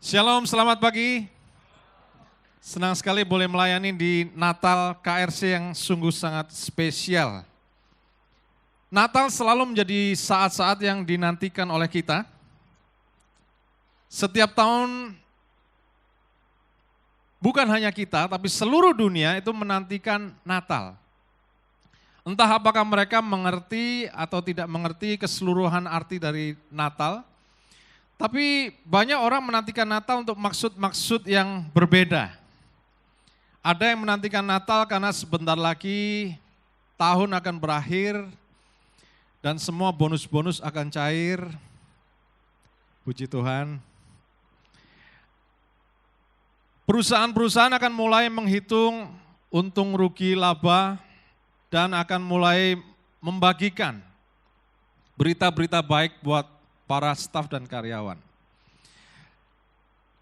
Shalom, selamat pagi. Senang sekali boleh melayani di Natal KRC yang sungguh sangat spesial. Natal selalu menjadi saat-saat yang dinantikan oleh kita. Setiap tahun, bukan hanya kita, tapi seluruh dunia itu menantikan Natal. Entah apakah mereka mengerti atau tidak mengerti keseluruhan arti dari Natal, tapi banyak orang menantikan Natal untuk maksud-maksud yang berbeda. Ada yang menantikan Natal karena sebentar lagi tahun akan berakhir dan semua bonus-bonus akan cair. Puji Tuhan. Perusahaan-perusahaan akan mulai menghitung untung rugi laba dan akan mulai membagikan berita-berita baik buat para staf dan karyawan.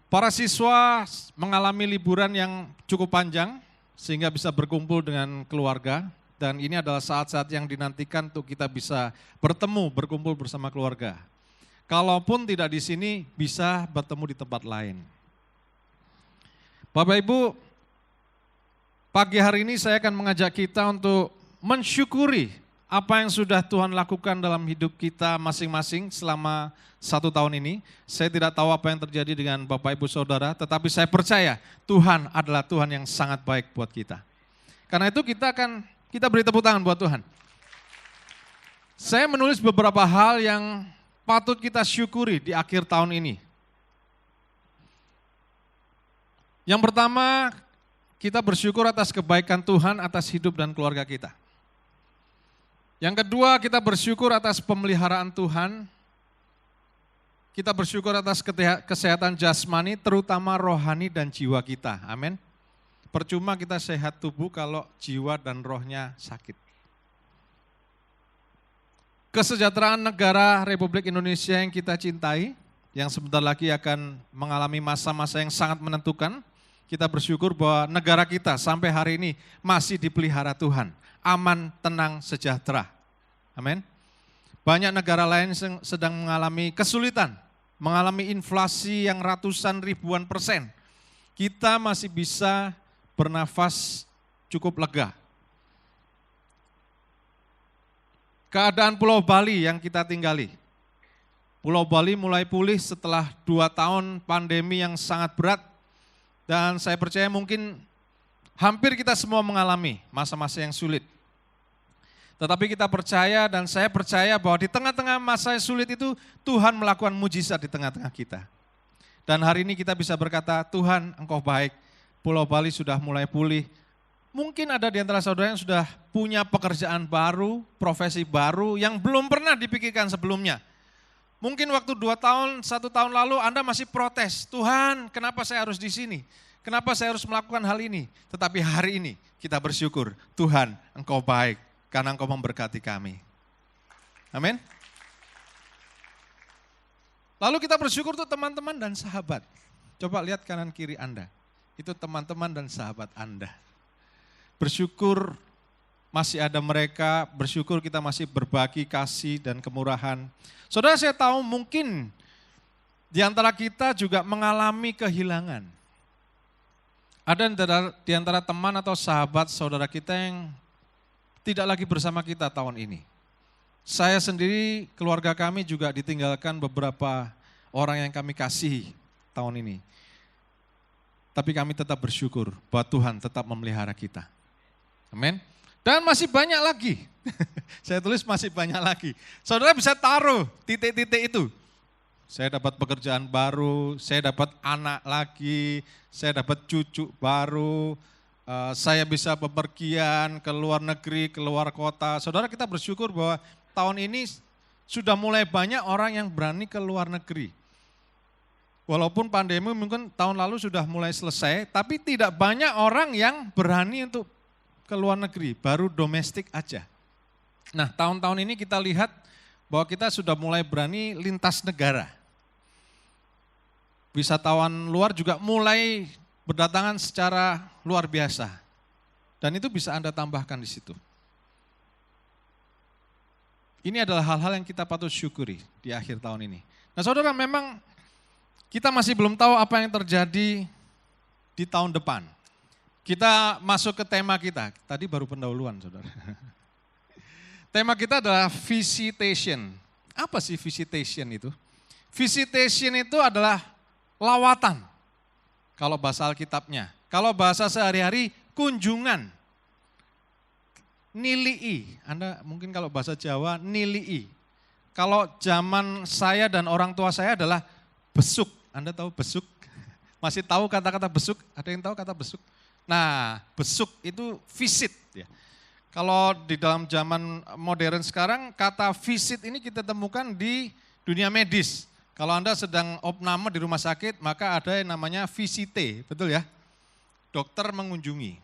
Para siswa mengalami liburan yang cukup panjang sehingga bisa berkumpul dengan keluarga dan ini adalah saat-saat yang dinantikan untuk kita bisa bertemu, berkumpul bersama keluarga. Kalaupun tidak di sini bisa bertemu di tempat lain. Bapak Ibu, pagi hari ini saya akan mengajak kita untuk mensyukuri apa yang sudah Tuhan lakukan dalam hidup kita masing-masing selama 1 tahun ini. Saya tidak tahu apa yang terjadi dengan Bapak Ibu Saudara, tetapi saya percaya Tuhan adalah Tuhan yang sangat baik buat kita. Karena itu kita beri tepuk tangan buat Tuhan. Saya menulis beberapa hal yang patut kita syukuri di akhir tahun ini. Yang pertama, kita bersyukur atas kebaikan Tuhan atas hidup dan keluarga kita. Yang kedua, kita bersyukur atas pemeliharaan Tuhan. Kita bersyukur atas kesehatan jasmani, terutama rohani dan jiwa kita. Amin. Percuma kita sehat tubuh kalau jiwa dan rohnya sakit. Kesejahteraan negara Republik Indonesia yang kita cintai, yang sebentar lagi akan mengalami masa-masa yang sangat menentukan. Kita bersyukur bahwa negara kita sampai hari ini masih dipelihara Tuhan. Aman, tenang, sejahtera. Amin. Banyak negara lain sedang mengalami kesulitan, mengalami inflasi yang ratusan ribuan %. Kita masih bisa bernafas cukup lega. Keadaan Pulau Bali yang kita tinggali. Pulau Bali mulai pulih setelah 2 tahun pandemi yang sangat berat. Dan saya percaya mungkin hampir kita semua mengalami masa-masa yang sulit. Tetapi kita percaya dan saya percaya bahwa di tengah-tengah masa yang sulit itu Tuhan melakukan mujizat di tengah-tengah kita. Dan hari ini kita bisa berkata, Tuhan Engkau baik, Pulau Bali sudah mulai pulih. Mungkin ada di antara saudara yang sudah punya pekerjaan baru, profesi baru yang belum pernah dipikirkan sebelumnya. Mungkin waktu 2 tahun, 1 tahun lalu Anda masih protes, Tuhan kenapa saya harus di sini? Kenapa saya harus melakukan hal ini? Tetapi hari ini kita bersyukur, Tuhan Engkau baik. Karena Engkau memberkati kami. Amin. Lalu kita bersyukur untuk teman-teman dan sahabat. Coba lihat kanan kiri Anda. Itu teman-teman dan sahabat Anda. Bersyukur masih ada mereka, bersyukur kita masih berbagi kasih dan kemurahan. Saudara, saya tahu mungkin di antara kita juga mengalami kehilangan. Ada di antara teman atau sahabat saudara kita yang tidak lagi bersama kita tahun ini. Saya sendiri, keluarga kami juga ditinggalkan beberapa orang yang kami kasihi tahun ini. Tapi kami tetap bersyukur bahwa Tuhan tetap memelihara kita. Amin. Dan masih banyak lagi. Saya tulis masih banyak lagi. Saudara bisa taruh titik-titik itu. Saya dapat pekerjaan baru, saya dapat anak lagi, saya dapat cucu baru, saya bisa bepergian ke luar negeri, ke luar kota. Saudara, kita bersyukur bahwa tahun ini sudah mulai banyak orang yang berani ke luar negeri. Walaupun pandemi mungkin tahun lalu sudah mulai selesai, tapi tidak banyak orang yang berani untuk ke luar negeri, baru domestik aja. Nah, tahun-tahun ini kita lihat bahwa kita sudah mulai berani lintas negara. Wisatawan luar juga mulai berdatangan secara luar biasa. Dan itu bisa Anda tambahkan di situ. Ini adalah hal-hal yang kita patut syukuri di akhir tahun ini. Nah saudara, memang Kita masih belum tahu apa yang terjadi di tahun depan. Kita masuk ke tema kita. Tadi baru pendahuluan, saudara. Tema kita adalah visitation. Apa sih visitation itu? Visitation itu adalah lawatan. Kalau bahasa Alkitabnya. Kalau bahasa sehari-hari, kunjungan. Nilii. Anda mungkin kalau bahasa Jawa, nilii. Kalau zaman saya dan orang tua saya adalah besuk. Anda tahu besuk? Masih tahu kata-kata besuk? Ada yang tahu kata besuk? Nah, besuk itu visit. Ya. Kalau di dalam zaman modern sekarang, kata visit ini kita temukan di dunia medis. Kalau Anda sedang opname di rumah sakit, maka ada yang namanya visite, betul ya? Dokter mengunjungi.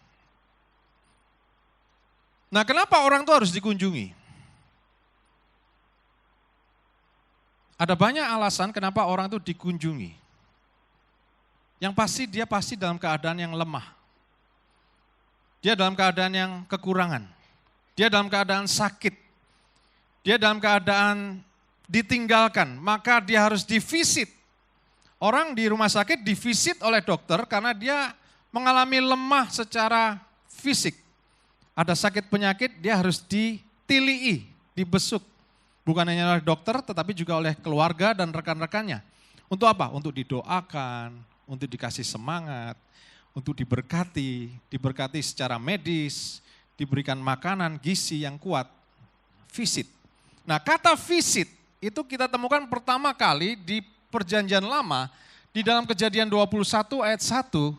Nah, kenapa orang itu harus dikunjungi? Ada banyak alasan kenapa orang itu dikunjungi. Yang pasti dia pasti dalam keadaan yang lemah. Dia dalam keadaan yang kekurangan. Dia dalam keadaan sakit. Dia dalam keadaan ditinggalkan. Maka dia harus divisit. Orang di rumah sakit divisit oleh dokter karena dia mengalami lemah secara fisik. Ada sakit penyakit, dia harus ditilii, dibesuk. Bukan hanya oleh dokter, tetapi juga oleh keluarga dan rekan-rekannya. Untuk apa? Untuk didoakan, untuk dikasih semangat, untuk diberkati secara medis, diberikan makanan, gizi yang kuat. Visit. Nah, kata visit itu kita temukan pertama kali di Perjanjian Lama, di dalam Kejadian 21 ayat 1,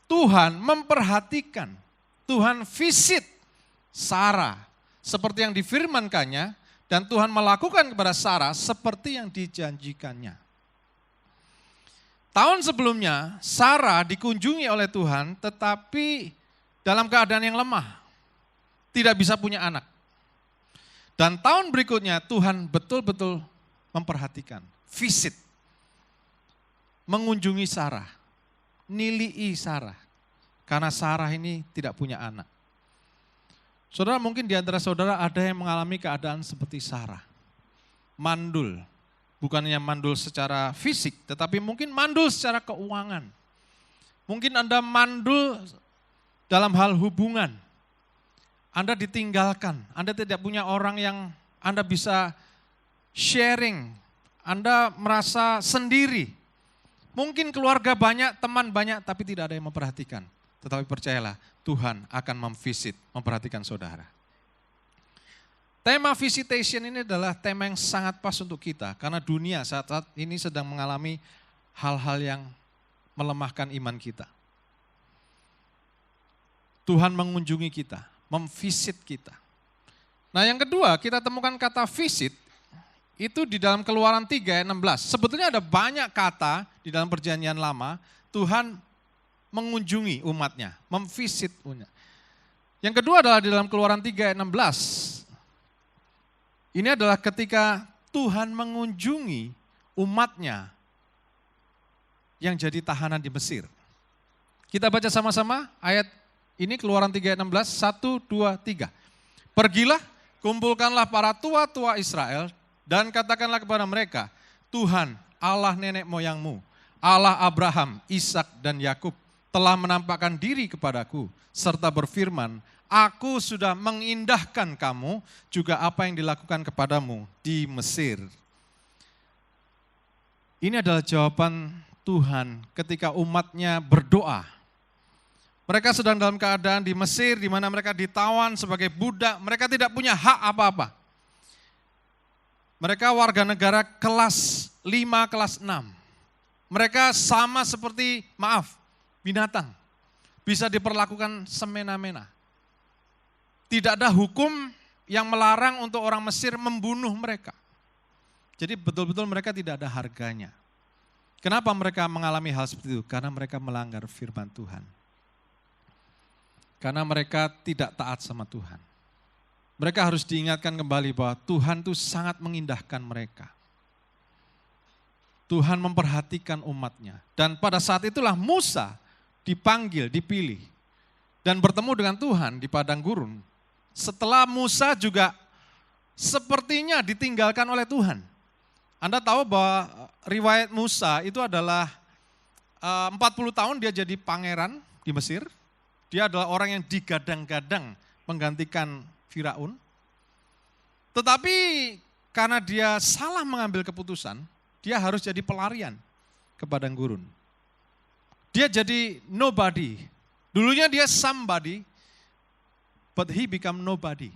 Tuhan memperhatikan, Tuhan visit Sarah, seperti yang difirmankannya, dan Tuhan melakukan kepada Sarah seperti yang dijanjikannya. Tahun sebelumnya, Sarah dikunjungi oleh Tuhan, tetapi dalam keadaan yang lemah. Tidak bisa punya anak. Dan tahun berikutnya, Tuhan betul-betul memperhatikan. Visit. Mengunjungi Sarah. Nilii Sarah. Karena Sarah ini tidak punya anak. Saudara, mungkin di antara saudara ada yang mengalami keadaan seperti Sarah. Mandul. Bukannya mandul secara fisik, tetapi mungkin mandul secara keuangan. Mungkin Anda mandul dalam hal hubungan. Anda ditinggalkan, Anda tidak punya orang yang Anda bisa sharing. Anda merasa sendiri. Mungkin keluarga banyak, teman banyak, tapi tidak ada yang memperhatikan. Tetapi percayalah, Tuhan akan memvisit, memperhatikan saudara. Tema visitation ini adalah tema yang sangat pas untuk kita. Karena dunia saat ini sedang mengalami hal-hal yang melemahkan iman kita. Tuhan mengunjungi kita, memvisit kita. Nah yang kedua, kita temukan kata visit, itu di dalam Keluaran 3 ayat 16. Sebetulnya ada banyak kata di dalam Perjanjian Lama, Tuhan mengunjungi umatnya, memvisit umatnya. Yang kedua adalah di dalam Keluaran 3 ayat 16. Ini adalah ketika Tuhan mengunjungi umatnya yang jadi tahanan di Mesir. Kita baca sama-sama ayat ini Keluaran 3 ayat 16, 1, 2, 3. Pergilah, kumpulkanlah para tua-tua Israel dan katakanlah kepada mereka, Tuhan Allah nenek moyangmu, Allah Abraham, Ishak dan Yakub telah menampakkan diri kepadaku serta berfirman, aku sudah mengindahkan kamu juga apa yang dilakukan kepadamu di Mesir. Ini adalah jawaban Tuhan ketika umatnya berdoa. Mereka sedang dalam keadaan di Mesir di mana mereka ditawan sebagai budak, mereka tidak punya hak apa-apa. Mereka warga negara kelas 5, kelas 6. Mereka sama seperti, binatang. Bisa diperlakukan semena-mena. Tidak ada hukum yang melarang untuk orang Mesir membunuh mereka. Jadi betul-betul mereka tidak ada harganya. Kenapa mereka mengalami hal seperti itu? Karena mereka melanggar firman Tuhan. Karena mereka tidak taat sama Tuhan. Mereka harus diingatkan kembali bahwa Tuhan itu sangat mengindahkan mereka. Tuhan memperhatikan umatnya. Dan pada saat itulah Musa dipanggil, dipilih. Dan bertemu dengan Tuhan di padang gurun. Setelah Musa juga sepertinya ditinggalkan oleh Tuhan. Anda tahu bahwa riwayat Musa itu adalah 40 tahun dia jadi pangeran di Mesir. Dia adalah orang yang digadang-gadang menggantikan Firaun. Tetapi karena dia salah mengambil keputusan, dia harus jadi pelarian ke padang gurun. Dia jadi nobody. Dulunya dia somebody, but he become nobody.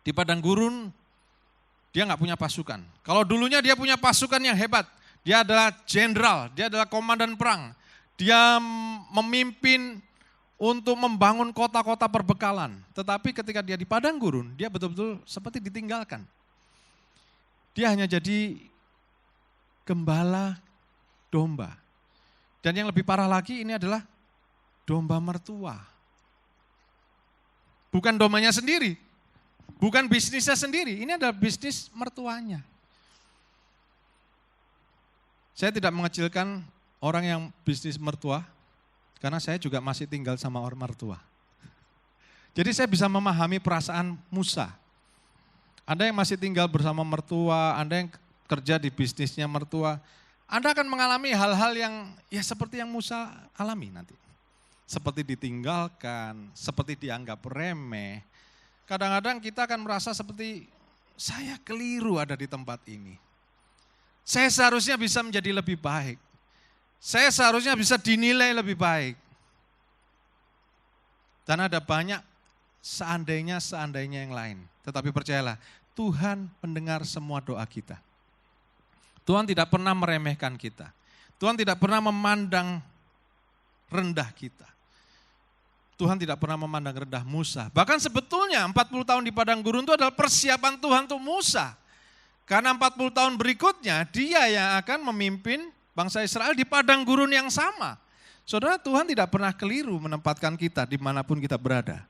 Di padang gurun, dia nggak punya pasukan. Kalau dulunya dia punya pasukan yang hebat, dia adalah jenderal, dia adalah komandan perang. Dia memimpin untuk membangun kota-kota perbekalan. Tetapi ketika dia di padang gurun, dia betul-betul seperti ditinggalkan. Dia hanya jadi gembala domba. Dan yang lebih parah lagi ini adalah domba mertua. Bukan dombanya sendiri, bukan bisnisnya sendiri, ini adalah bisnis mertuanya. Saya tidak mengecilkan orang yang bisnis mertua, karena saya juga masih tinggal sama orang mertua. Jadi saya bisa memahami perasaan Musa. Anda yang masih tinggal bersama mertua, Anda yang kerja di bisnisnya mertua, Anda akan mengalami hal-hal yang ya seperti yang Musa alami nanti. Seperti ditinggalkan, seperti dianggap remeh. Kadang-kadang kita akan merasa seperti saya keliru ada di tempat ini. Saya seharusnya bisa menjadi lebih baik. Saya seharusnya bisa dinilai lebih baik. Dan ada banyak seandainya yang lain. Tetapi percayalah, Tuhan mendengar semua doa kita. Tuhan tidak pernah meremehkan kita. Tuhan tidak pernah memandang rendah kita. Tuhan tidak pernah memandang rendah Musa. Bahkan sebetulnya 40 tahun di padang gurun itu adalah persiapan Tuhan untuk Musa. Karena 40 tahun berikutnya dia yang akan memimpin bangsa Israel di padang gurun yang sama. Saudara, Tuhan tidak pernah keliru menempatkan kita dimanapun kita berada.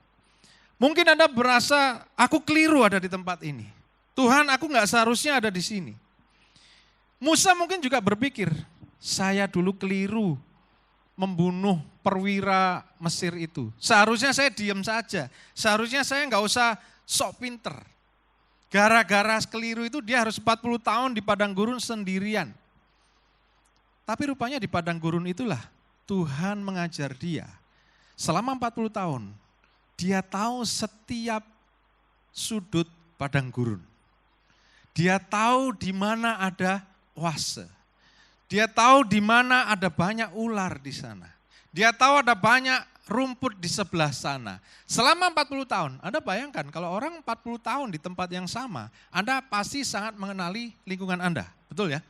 Mungkin Anda berasa, aku keliru ada di tempat ini. Tuhan, aku gak seharusnya ada di sini. Musa mungkin juga berpikir, saya dulu keliru membunuh perwira Mesir itu. Seharusnya saya diam saja, seharusnya saya gak usah sok pinter. Gara-gara keliru itu dia harus 40 tahun di padang gurun sendirian. Tapi rupanya di padang gurun itulah Tuhan mengajar dia. Selama 40 tahun, dia tahu setiap sudut padang gurun. Dia tahu di mana ada oase. Dia tahu di mana ada banyak ular di sana. Dia tahu ada banyak rumput di sebelah sana. Selama 40 tahun, Anda bayangkan kalau orang 40 tahun di tempat yang sama, Anda pasti sangat mengenali lingkungan Anda. Betul ya?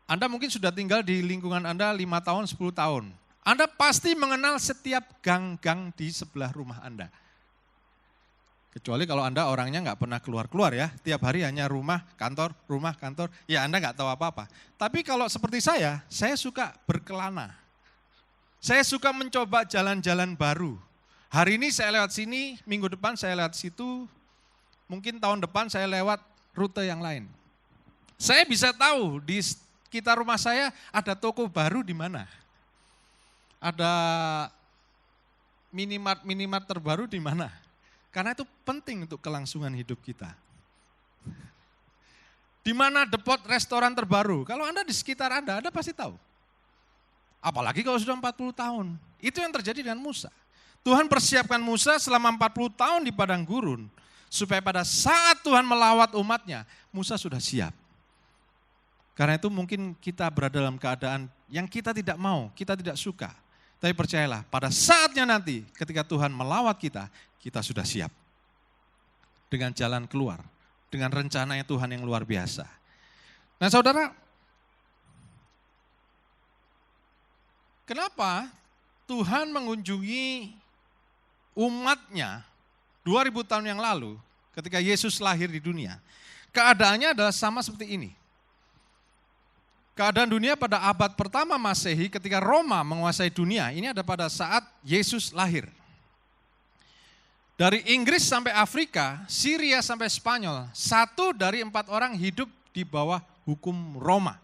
Anda mungkin sudah tinggal di lingkungan Anda 5 tahun, 10 tahun. Anda pasti mengenal setiap gang-gang di sebelah rumah Anda. Kecuali kalau Anda orangnya nggak pernah keluar-keluar ya, tiap hari hanya rumah, kantor, ya Anda nggak tahu apa-apa. Tapi kalau seperti saya suka berkelana. Saya suka mencoba jalan-jalan baru. Hari ini saya lewat sini, minggu depan saya lewat situ, mungkin tahun depan saya lewat rute yang lain. Saya bisa tahu di sekitar rumah saya ada toko baru di mana. Ada minimart terbaru di mana. Karena itu penting untuk kelangsungan hidup kita. Di mana depot restoran terbaru? Kalau Anda di sekitar Anda pasti tahu. Apalagi kalau sudah 40 tahun. Itu yang terjadi dengan Musa. Tuhan persiapkan Musa selama 40 tahun di padang gurun. Supaya pada saat Tuhan melawat umatnya, Musa sudah siap. Karena itu mungkin kita berada dalam keadaan yang kita tidak mau, kita tidak suka. Tapi percayalah, pada saatnya nanti ketika Tuhan melawat kita sudah siap. Dengan jalan keluar, dengan rencananya Tuhan yang luar biasa. Nah saudara, kenapa Tuhan mengunjungi umatnya 2000 tahun yang lalu ketika Yesus lahir di dunia? Keadaannya adalah sama seperti ini. Keadaan dunia pada abad pertama Masehi ketika Roma menguasai dunia, ini ada pada saat Yesus lahir. Dari Inggris sampai Afrika, Syria sampai Spanyol, 1 dari 4 orang hidup di bawah hukum Roma.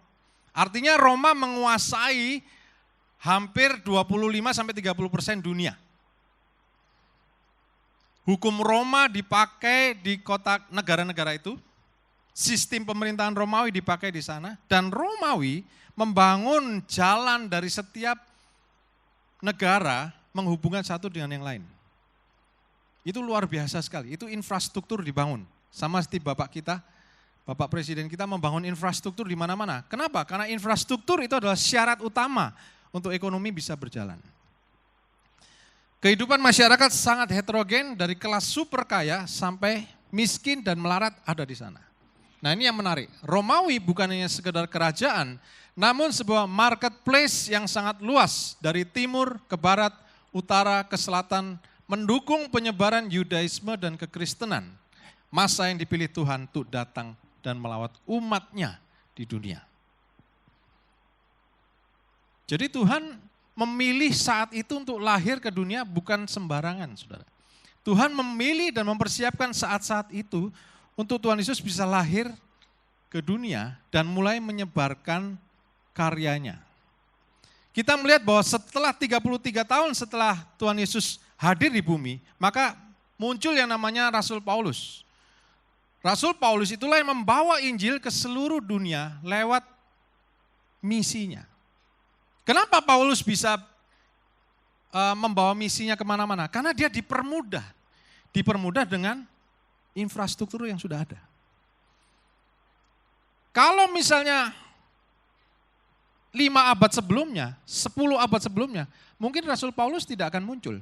Artinya Roma menguasai hampir 25-30% dunia. Hukum Roma dipakai di kota negara-negara itu, sistem pemerintahan Romawi dipakai di sana, dan Romawi membangun jalan dari setiap negara menghubungkan satu dengan yang lain. Itu luar biasa sekali, itu infrastruktur dibangun. Sama seperti Bapak kita, Bapak Presiden kita membangun infrastruktur di mana-mana. Kenapa? Karena infrastruktur itu adalah syarat utama untuk ekonomi bisa berjalan. Kehidupan masyarakat sangat heterogen dari kelas super kaya sampai miskin dan melarat ada di sana. Nah ini yang menarik, Romawi bukan hanya sekedar kerajaan, namun sebuah marketplace yang sangat luas dari timur ke barat, utara ke selatan, mendukung penyebaran Yudaisme dan kekristenan. Masa yang dipilih Tuhan untuk datang dan melawat umatnya di dunia. Jadi Tuhan memilih saat itu untuk lahir ke dunia bukan sembarangan, saudara. Tuhan memilih dan mempersiapkan saat-saat itu untuk Tuhan Yesus bisa lahir ke dunia dan mulai menyebarkan karyanya. Kita melihat bahwa setelah 33 tahun setelah Tuhan Yesus hadir di bumi, maka muncul yang namanya Rasul Paulus. Rasul Paulus itulah yang membawa Injil ke seluruh dunia lewat misinya. Kenapa Paulus bisa membawa misinya kemana-mana? Karena dia dipermudah dengan infrastruktur yang sudah ada. Kalau misalnya 5 abad sebelumnya, 10 abad sebelumnya, mungkin Rasul Paulus tidak akan muncul.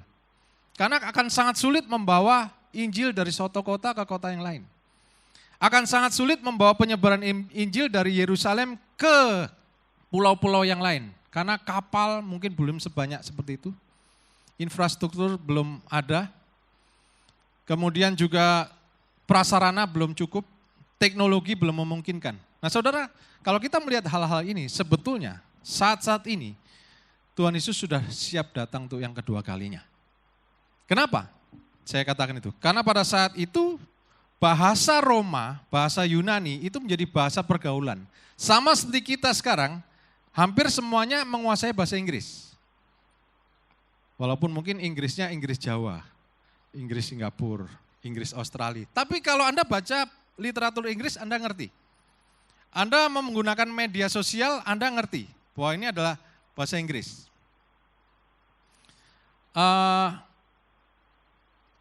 Karena akan sangat sulit membawa Injil dari suatu kota ke kota yang lain. Akan sangat sulit membawa penyebaran Injil dari Yerusalem ke pulau-pulau yang lain. Karena kapal mungkin belum sebanyak seperti itu. Infrastruktur belum ada. Kemudian juga prasarana belum cukup. Teknologi belum memungkinkan. Nah saudara, kalau kita melihat hal-hal ini, sebetulnya saat-saat ini Tuhan Yesus sudah siap datang untuk yang kedua kalinya. Kenapa? Saya katakan itu. Karena pada saat itu bahasa Roma, bahasa Yunani itu menjadi bahasa pergaulan. Sama seperti kita sekarang, hampir semuanya menguasai bahasa Inggris. Walaupun mungkin Inggrisnya Inggris Jawa, Inggris Singapura, Inggris Australia. Tapi kalau Anda baca literatur Inggris, Anda ngerti. Anda menggunakan media sosial, Anda ngerti bahwa ini adalah bahasa Inggris.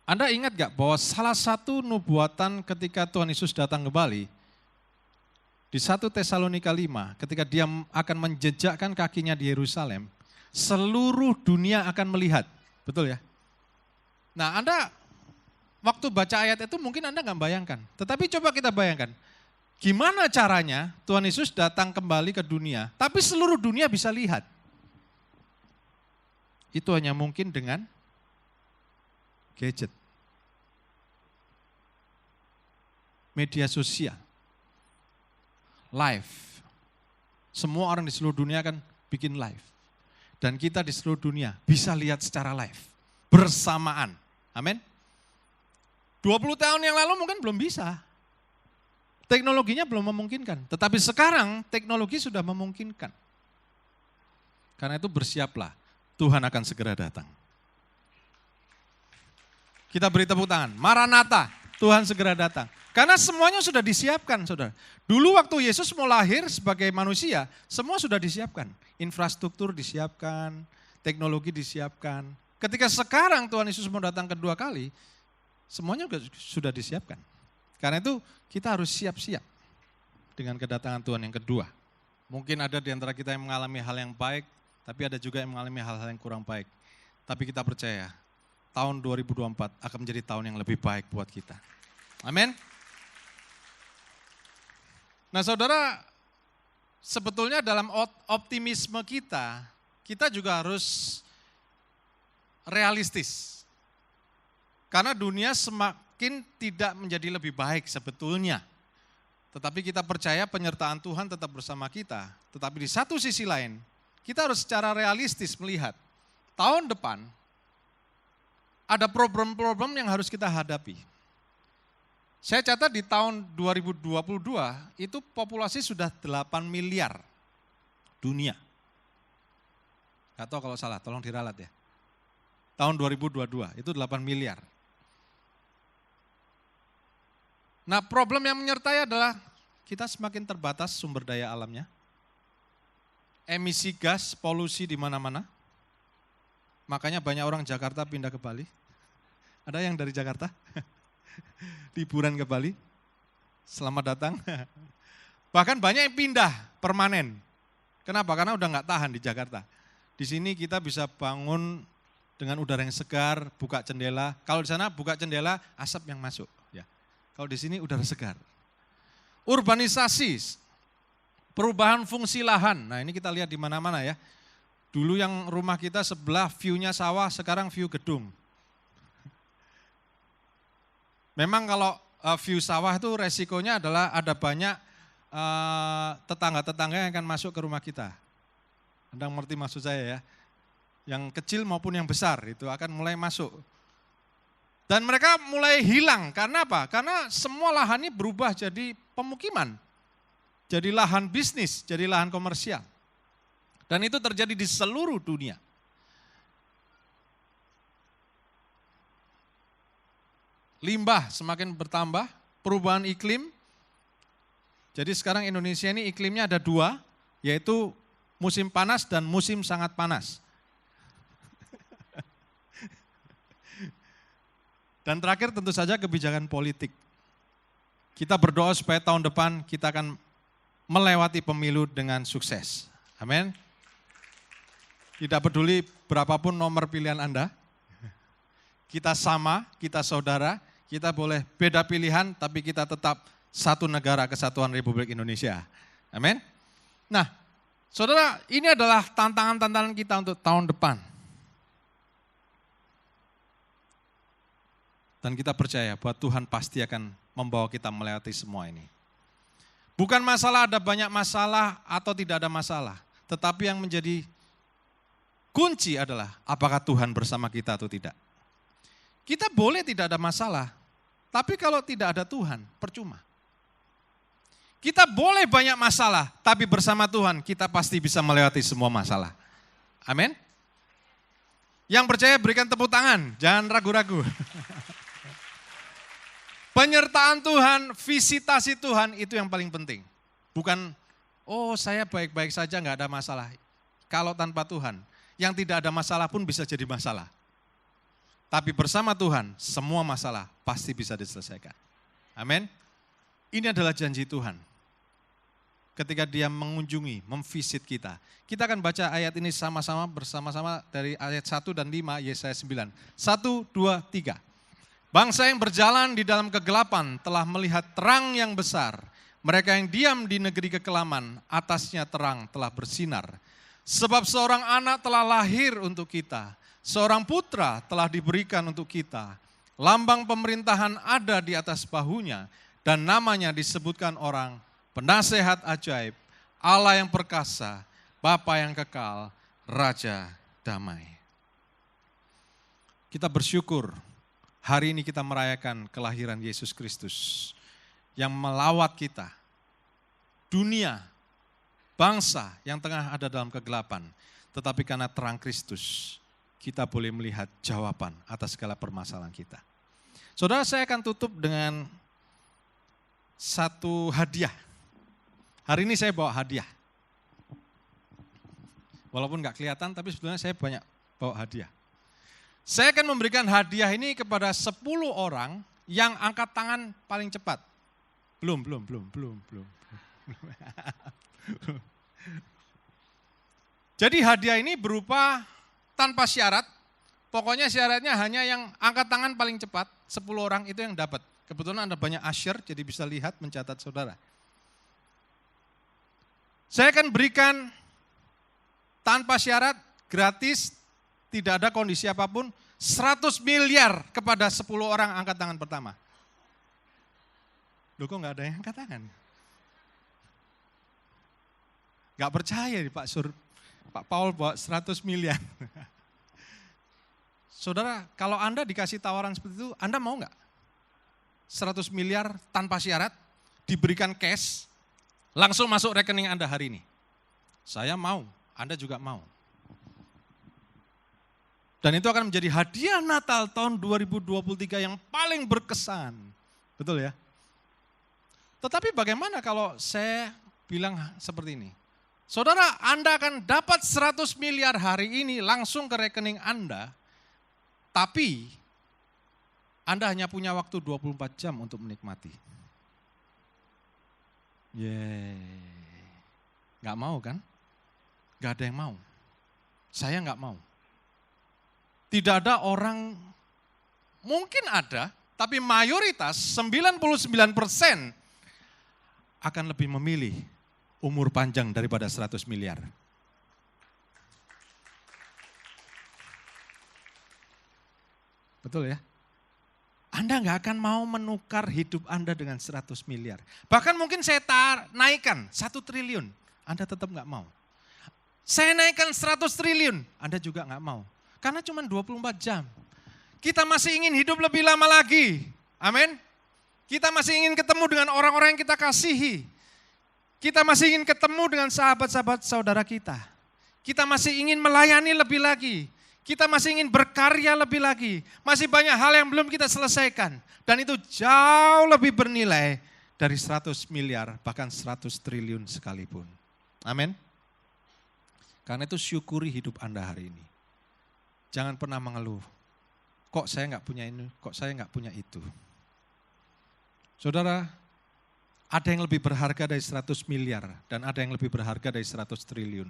Anda ingat gak bahwa salah satu nubuatan ketika Tuhan Yesus datang kembali, di 1 Tesalonika 5, ketika dia akan menjejakkan kakinya di Yerusalem, seluruh dunia akan melihat. Betul ya? Nah Anda waktu baca ayat itu mungkin Anda gak bayangkan. Tetapi coba kita bayangkan, gimana caranya Tuhan Yesus datang kembali ke dunia, tapi seluruh dunia bisa lihat. Itu hanya mungkin dengan gadget, media sosial, live. Semua orang di seluruh dunia akan bikin live. Dan kita di seluruh dunia bisa lihat secara live, bersamaan. Amin. 20 tahun yang lalu mungkin belum bisa. Teknologinya belum memungkinkan. Tetapi sekarang teknologi sudah memungkinkan. Karena itu bersiaplah, Tuhan akan segera datang. Kita beri tepuk tangan. Maranatha, Tuhan segera datang. Karena semuanya sudah disiapkan, saudara. Dulu waktu Yesus mau lahir sebagai manusia, semua sudah disiapkan. Infrastruktur disiapkan, teknologi disiapkan. Ketika sekarang Tuhan Yesus mau datang kedua kali, semuanya sudah disiapkan. Karena itu kita harus siap-siap dengan kedatangan Tuhan yang kedua. Mungkin ada di antara kita yang mengalami hal yang baik, tapi ada juga yang mengalami hal-hal yang kurang baik. Tapi kita percaya, tahun 2024 akan menjadi tahun yang lebih baik buat kita. Amin. Nah saudara, sebetulnya dalam optimisme kita juga harus realistis. Karena dunia semakin tidak menjadi lebih baik sebetulnya. Tetapi kita percaya penyertaan Tuhan tetap bersama kita. Tetapi di satu sisi lain, kita harus secara realistis melihat tahun depan ada problem-problem yang harus kita hadapi. Saya catat di tahun 2022 itu populasi sudah 8 miliar dunia. Gak tahu kalau salah, tolong diralat ya. Tahun 2022 itu 8 miliar. Nah problem yang menyertai adalah kita semakin terbatas sumber daya alamnya. Emisi gas, polusi di mana-mana. Makanya banyak orang Jakarta pindah ke Bali. Ada yang dari Jakarta? Liburan ke Bali. Selamat datang. Bahkan banyak yang pindah permanen. Kenapa? Karena udah nggak tahan di Jakarta. Di sini kita bisa bangun dengan udara yang segar, buka jendela. Kalau di sana buka jendela, asap yang masuk. Ya. Kalau di sini udara segar. Urbanisasi, perubahan fungsi lahan. Nah ini kita lihat di mana-mana ya. Dulu yang rumah kita sebelah view-nya sawah, sekarang view gedung. Memang kalau view sawah itu resikonya adalah ada banyak tetangga-tetangga yang akan masuk ke rumah kita. Anda mengerti maksud saya ya. Yang kecil maupun yang besar itu akan mulai masuk. Dan mereka mulai hilang, karena apa? Karena semua lahan ini berubah jadi pemukiman. Jadi lahan bisnis, jadi lahan komersial. Dan itu terjadi di seluruh dunia. Limbah semakin bertambah, perubahan iklim. Jadi sekarang Indonesia ini iklimnya ada dua, yaitu musim panas dan musim sangat panas. Dan terakhir tentu saja kebijakan politik. Kita berdoa supaya tahun depan kita akan melewati pemilu dengan sukses. Amin. Tidak peduli berapapun nomor pilihan Anda, kita sama, kita saudara, kita boleh beda pilihan, tapi kita tetap satu negara kesatuan Republik Indonesia. Amin. Nah, saudara, ini adalah tantangan-tantangan kita untuk tahun depan. Dan kita percaya bahwa Tuhan pasti akan membawa kita melewati semua ini. Bukan masalah ada banyak masalah atau tidak ada masalah, tetapi yang menjadi kunci adalah apakah Tuhan bersama kita atau tidak. Kita boleh tidak ada masalah, tapi kalau tidak ada Tuhan, percuma. Kita boleh banyak masalah, tapi bersama Tuhan kita pasti bisa melewati semua masalah. Amin. Yang percaya berikan tepuk tangan, jangan ragu-ragu. Penyertaan Tuhan, visitasi Tuhan itu yang paling penting. Bukan, oh saya baik-baik saja nggak ada masalah. Kalau tanpa Tuhan, yang tidak ada masalah pun bisa jadi masalah. Tapi bersama Tuhan, semua masalah pasti bisa diselesaikan. Amin. Ini adalah janji Tuhan. Ketika Dia mengunjungi, memvisit kita. Kita akan baca ayat ini sama-sama bersama-sama dari ayat 1 dan 5 Yesaya 9. 1, 2, 3. Bangsa yang berjalan di dalam kegelapan telah melihat terang yang besar. Mereka yang diam di negeri kekelaman, atasnya terang telah bersinar. Sebab seorang anak telah lahir untuk kita, seorang putra telah diberikan untuk kita. Lambang pemerintahan ada di atas bahunya, dan namanya disebutkan orang Penasehat ajaib, Allah yang perkasa, Bapa yang kekal, Raja damai. Kita bersyukur hari ini kita merayakan kelahiran Yesus Kristus yang melawat kita, dunia, bangsa yang tengah ada dalam kegelapan, tetapi karena terang Kristus, kita boleh melihat jawaban atas segala permasalahan kita. Saudara, saya akan tutup dengan satu hadiah. Hari ini saya bawa hadiah. Walaupun nggak kelihatan, tapi sebetulnya saya banyak bawa hadiah. Saya akan memberikan hadiah ini kepada 10 orang yang angkat tangan paling cepat. Belum. Jadi hadiah ini berupa tanpa syarat, pokoknya syaratnya hanya yang angkat tangan paling cepat, 10 orang itu yang dapat. Kebetulan ada banyak usher, jadi bisa lihat mencatat saudara. Saya akan berikan tanpa syarat, gratis, tidak ada kondisi apapun, 100 miliar kepada 10 orang angkat tangan pertama. Loh kok nggak ada yang angkat tangan? Nggak percaya nih Pak Paul bawa 100 miliar. Saudara, kalau Anda dikasih tawaran seperti itu, Anda mau nggak? 100 miliar tanpa syarat, diberikan cash, langsung masuk rekening Anda hari ini. Saya mau, Anda juga mau. Dan itu akan menjadi hadiah Natal tahun 2023 yang paling berkesan. Betul ya? Tetapi bagaimana kalau saya bilang seperti ini? Saudara, Anda akan dapat 100 miliar hari ini langsung ke rekening Anda, tapi Anda hanya punya waktu 24 jam untuk menikmati. Gak mau kan? Gak ada yang mau. Saya gak mau. Tidak ada orang, mungkin ada, tapi mayoritas 99% akan lebih memilih umur panjang daripada 100 miliar. Betul ya? Anda nggak akan mau menukar hidup Anda dengan 100 miliar. Bahkan mungkin saya naikkan 1 triliun, Anda tetap nggak mau. Saya naikkan 100 triliun, Anda juga nggak mau. Karena cuma 24 jam. Kita masih ingin hidup lebih lama lagi. Amin. Kita masih ingin ketemu dengan orang-orang yang kita kasihi. Kita masih ingin ketemu dengan sahabat-sahabat saudara kita. Kita masih ingin melayani lebih lagi. Kita masih ingin berkarya lebih lagi. Masih banyak hal yang belum kita selesaikan. Dan itu jauh lebih bernilai dari 100 miliar, bahkan 100 triliun sekalipun. Amin. Karena itu syukuri hidup Anda hari ini. Jangan pernah mengeluh. Kok saya nggak punya ini, kok saya nggak punya itu. Saudara, ada yang lebih berharga dari 100 miliar dan ada yang lebih berharga dari 100 triliun.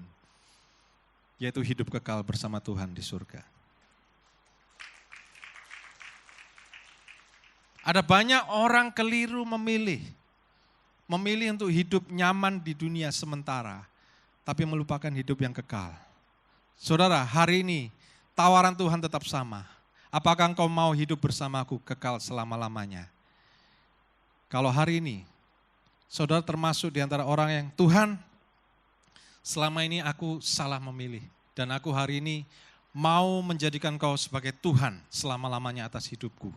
Yaitu hidup kekal bersama Tuhan di surga. Ada banyak orang keliru memilih untuk hidup nyaman di dunia sementara, tapi melupakan hidup yang kekal. Saudara, hari ini tawaran Tuhan tetap sama. Apakah engkau mau hidup bersamaku kekal selama-lamanya? Kalau hari ini, saudara termasuk di antara orang yang Tuhan, selama ini aku salah memilih. Dan aku hari ini mau menjadikan kau sebagai Tuhan selama-lamanya atas hidupku.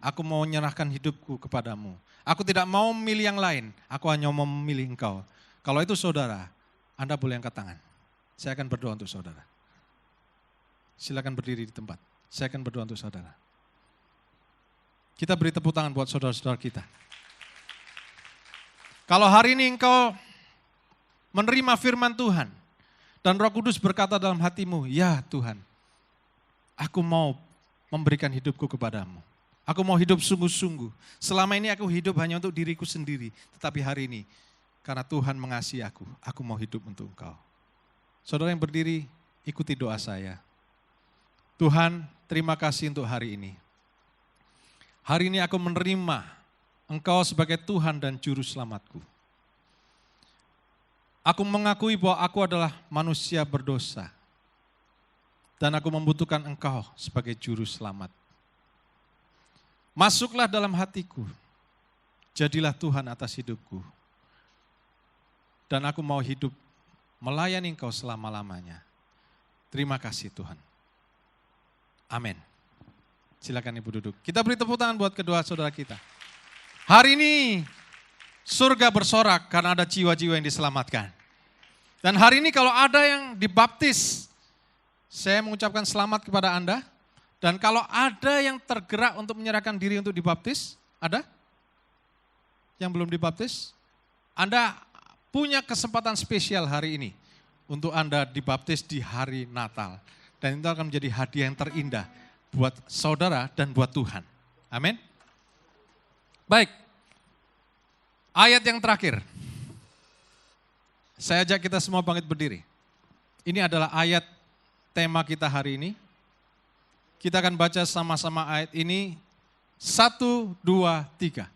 Aku mau menyerahkan hidupku kepadamu. Aku tidak mau memilih yang lain, aku hanya mau memilih engkau. Kalau itu saudara, Anda boleh angkat tangan. Saya akan berdoa untuk saudara. Silakan berdiri di tempat. Saya akan berdoa untuk saudara. Kita beri tepuk tangan buat saudara-saudara kita. Kalau hari ini engkau menerima firman Tuhan, dan Roh Kudus berkata dalam hatimu, ya Tuhan, aku mau memberikan hidupku kepadamu. Aku mau hidup sungguh-sungguh. Selama ini aku hidup hanya untuk diriku sendiri, tetapi hari ini, karena Tuhan mengasihi aku mau hidup untuk engkau. Saudara yang berdiri, ikuti doa saya. Tuhan, terima kasih untuk hari ini. Hari ini aku menerima Engkau sebagai Tuhan dan Juru Selamatku. Aku mengakui bahwa aku adalah manusia berdosa. Dan aku membutuhkan Engkau sebagai Juru Selamat. Masuklah dalam hatiku. Jadilah Tuhan atas hidupku. Dan aku mau hidup melayani Engkau selama-lamanya. Terima kasih Tuhan. Amin. Silakan Ibu duduk. Kita beri tepuk tangan buat kedua saudara kita. Hari ini surga bersorak karena ada jiwa-jiwa yang diselamatkan. Dan hari ini kalau ada yang dibaptis, saya mengucapkan selamat kepada Anda. Dan kalau ada yang tergerak untuk menyerahkan diri untuk dibaptis, ada? Yang belum dibaptis? Anda punya kesempatan spesial hari ini untuk Anda dibaptis di hari Natal. Dan itu akan menjadi hadiah yang terindah buat saudara dan buat Tuhan. Amin. Baik, ayat yang terakhir. Saya ajak kita semua bangkit berdiri. Ini adalah ayat tema kita hari ini. Kita akan baca sama-sama ayat ini. 1, 2, 3.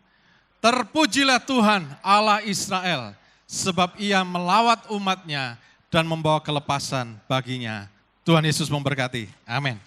Terpujilah Tuhan Allah Israel, sebab ia melawat umatnya dan membawa kelepasan baginya. Tuhan Yesus memberkati. Amin.